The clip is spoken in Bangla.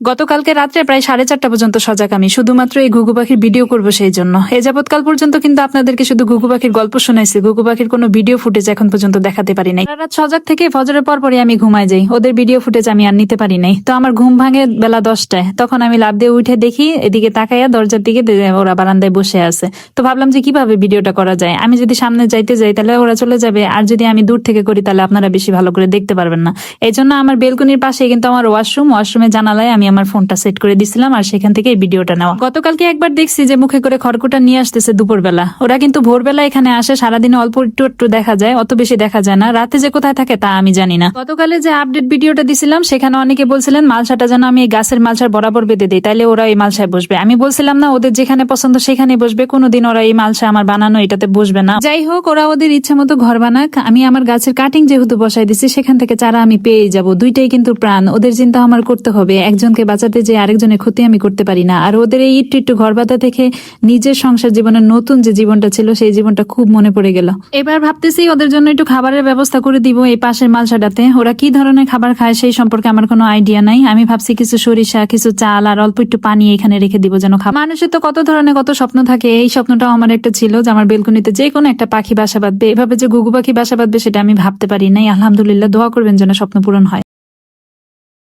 গতকালকে রাত্রে প্রায় 4:30 পর্যন্ত সজাগ আমি, শুধুমাত্র এই ঘুঘু পাখির ভিডিও করবো সেই জন্য। এ যাবৎকাল পর্যন্ত কিন্তু আপনাদেরকে শুধু ঘুঘু পাখির গল্প শোনাইছি, ঘুঘু পাখির কোনো ভিডিও ফুটেজ এখন পর্যন্ত দেখাতে পারি নাই। সারা রাত সজাগ থেকে ফজরের পরপরই আমি ঘুমাই যাই, ওদের ভিডিও ফুটেজ আমি আর নিতে পারি নাই। তো আমার ঘুম ভাঙে বেলা 10টায়, তখন আমি লাফ দিয়ে উঠে দেখি এদিকে তাকাইয়া দরজার দিকে ওরা বারান্দায় বসে আছে। তো ভাবলাম যে কিভাবে ভিডিওটা করা যায়, আমি যদি সামনে যাইতে যাই তাহলে ওরা চলে যাবে, আর যদি আমি দূর থেকে করি তাহলে আপনারা বেশি ভালো করে দেখতে পারবেন না। এই জন্য আমার বেলকনির পাশে কিন্তু আমার ওয়াশরুমে জানালায় আমি আমার ফোনটা সেট করে দিছিলাম, আর সেখান থেকে এই ভিডিওটা নেওয়া। গতকালকে একবার দেখছি যে মুখে করে খড়কুটা নিয়ে আসতেছে দুপুরবেলা। ওরা কিন্তু ভোরবেলা এখানে আসে, সারাদিনে অল্প একটু একটু দেখা যায়, অত বেশি দেখা যায় না। রাতে যে কোথায় থাকে তা আমি জানি না। গতকালে যে আপডেট ভিডিওটা দিছিলাম সেখানে অনেকে বলছিলেন মালসাটা যেন আমি এই গাছের মালসার বরাবর বেঁধে দিই, তাইলে ওরা এই মালসায় বসবে। আমি বলছিলাম না, ওদের যেখানে পছন্দ সেখানে বসবে, কোনোদিন ওরা এই মালসা আমার বানানো এটাতে বসবে না। যাই হোক, ওরা ওদের ইচ্ছা মতো ঘর বানাক, আমি আমার গাছের কাটিং যেহেতু বসাই দিচ্ছি সেখান থেকে চারা আমি পেয়ে যাব। দুইটাই কিন্তু প্রাণ, ওদের চিন্তা আমার করতে হবে। একজনকে বাঁচাতে যে আরেকজনের ক্ষতি আমি করতে পারি না। আর ওদের এই একটু একটু ঘর বাঁধা থেকে নিজের সংসার জীবনের নতুন যে জীবনটা ছিল সেই জীবনটা খুব মনে পড়ে গেল। এবার ভাবতেছি ওদের জন্য একটু খাবারের ব্যবস্থা করে দিব এই পাশের মালসাটাতে। ওরা কি ধরনের খাবার খায় সেই সম্পর্কে আমার কোনো আইডিয়া নাই। আমি ভাবছি কিছু সরিষা, কিছু চাল আর অল্প একটু পানি এখানে রেখে দিব যেন খাবার। মানুষের তো কত ধরনের কত স্বপ্ন থাকে, এই স্বপ্নটাও আমার একটা ছিল যে আমার বেলকনিতে যে কোনো একটা পাখি বাসা বাঁধবে। এভাবে যে ঘুঘু পাখি বাসা বাঁধবে সেটা আমি ভাবতে পারি নাই। আলহামদুলিল্লাহ, দোয়া করবেন যেন স্বপ্ন পূরণ হয়।